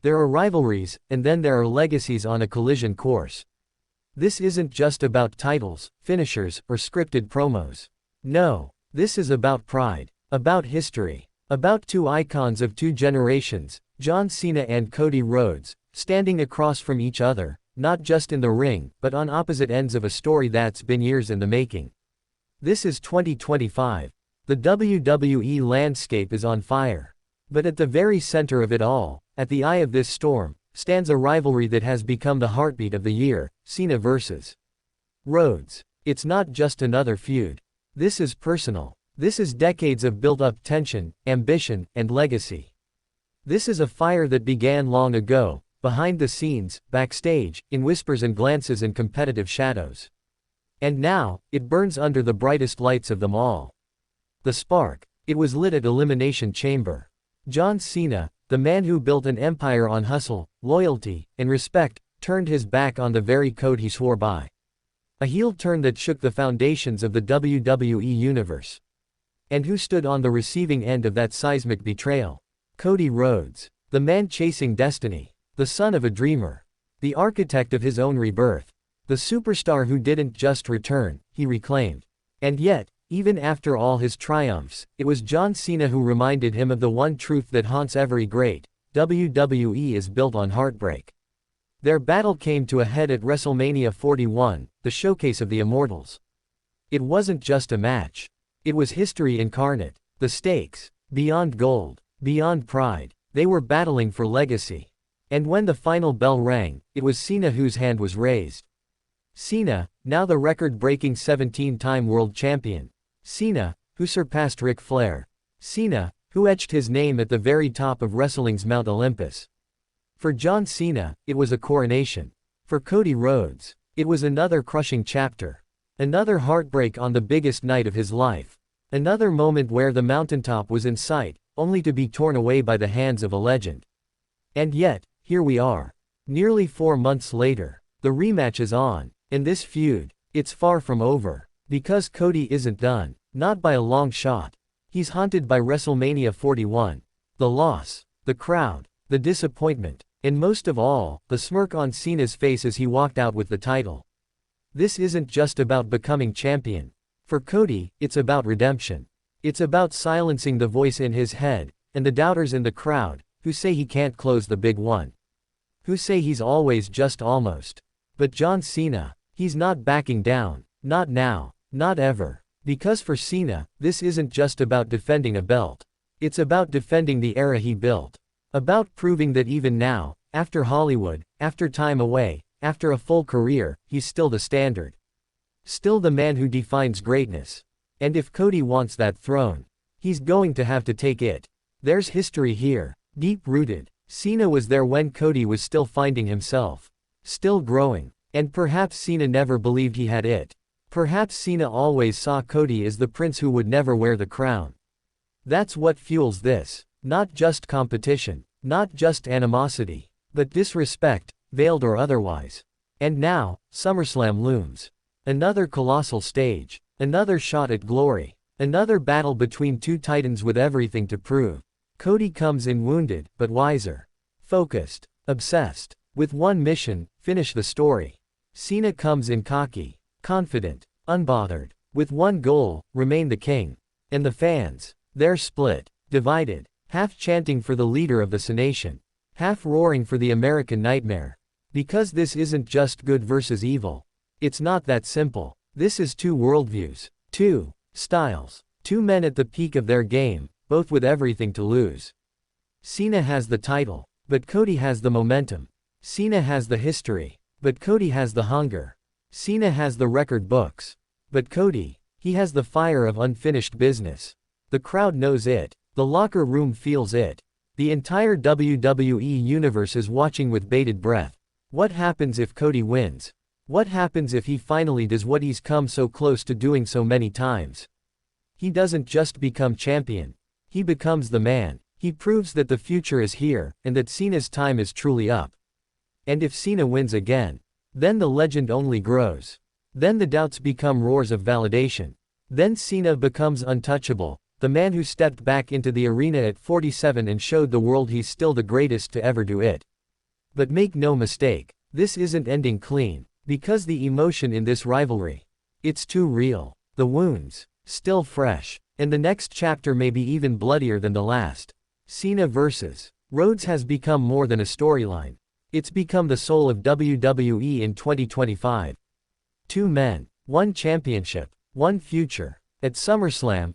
There are rivalries, and then there are legacies on a collision course. This isn't just about titles, finishers, or scripted promos. No, this is about pride, about history, about two icons of two generations, John Cena and Cody Rhodes, standing across from each other, not just in the ring, but on opposite ends of a story that's been years in the making. This is 2025. The WWE landscape is on fire. But at the very center of it all, at the eye of this storm, stands a rivalry that has become the heartbeat of the year, Cena vs. Rhodes. It's not just another feud. This is personal. This is decades of built-up tension, ambition, and legacy. This is a fire that began long ago, behind the scenes, backstage, in whispers and glances and competitive shadows. And now, it burns under the brightest lights of them all. The spark. It was lit at Elimination Chamber. John Cena, the man who built an empire on hustle, loyalty, and respect, turned his back on the very code he swore by. A heel turn that shook the foundations of the WWE universe. And who stood on the receiving end of that seismic betrayal? Cody Rhodes. The man chasing destiny. The son of a dreamer. The architect of his own rebirth. The superstar who didn't just return, he reclaimed. And yet, even after all his triumphs, it was John Cena who reminded him of the one truth that haunts every great: WWE is built on heartbreak. Their battle came to a head at WrestleMania 41, the showcase of the Immortals. It wasn't just a match. It was history incarnate. The stakes, beyond gold, beyond pride, they were battling for legacy. And when the final bell rang, it was Cena whose hand was raised. Cena, now the record-breaking 17-time world champion. Cena, who surpassed Ric Flair. Cena, who etched his name at the very top of wrestling's Mount Olympus. For John Cena, it was a coronation. For Cody Rhodes, it was another crushing chapter. Another heartbreak on the biggest night of his life. Another moment where the mountaintop was in sight, only to be torn away by the hands of a legend. And yet, here we are. Nearly 4 months later. The rematch is on. And this feud, it's far from over. Because Cody isn't done. Not by a long shot. He's haunted by WrestleMania 41. The loss. The crowd. The disappointment. And most of all, the smirk on Cena's face as he walked out with the title. This isn't just about becoming champion. For Cody, it's about redemption. It's about silencing the voice in his head, and the doubters in the crowd, who say he can't close the big one. Who say he's always just almost. But John Cena, he's not backing down. Not now. Not ever. Because for Cena, this isn't just about defending a belt. It's about defending the era he built. About proving that even now, after Hollywood, after time away, after a full career, he's still the standard. Still the man who defines greatness. And if Cody wants that throne, he's going to have to take it. There's history here. Deep-rooted. Cena was there when Cody was still finding himself. Still growing. And perhaps Cena never believed he had it. Perhaps Cena always saw Cody as the prince who would never wear the crown. That's what fuels this. Not just competition. Not just animosity. But disrespect, veiled or otherwise. And now, SummerSlam looms. Another colossal stage. Another shot at glory. Another battle between two titans with everything to prove. Cody comes in wounded, but wiser. Focused. Obsessed. With one mission: finish the story. Cena comes in cocky. Confident. Unbothered. With one goal: remain the king. And the fans? They're split. Divided. Half chanting for the leader of the Cenation. Half roaring for the American nightmare. Because this isn't just good versus evil. It's not that simple. This is two worldviews. Two styles. Two men at the peak of their game, both with everything to lose. Cena has the title, but Cody has the momentum. Cena has the history, but Cody has the hunger. Cena has the record books, but Cody, he has the fire of unfinished business. The crowd knows it. The locker room feels it. The entire WWE universe is watching with bated breath. What happens if Cody wins? What happens if he finally does what he's come so close to doing so many times? He doesn't just become champion. He becomes the man. He proves that the future is here, and that Cena's time is truly up. And if Cena wins again, then the legend only grows. Then the doubts become roars of validation. Then Cena becomes untouchable, The man who stepped back into the arena at 47 and showed the world he's still the greatest to ever do it. But make no mistake, this isn't ending clean, because the emotion in this rivalry, it's too real. The wounds, still fresh, and the next chapter may be even bloodier than the last. Cena vs. Rhodes has become more than a storyline. It's become the soul of WWE in 2025. Two men, one championship, one future. At SummerSlam,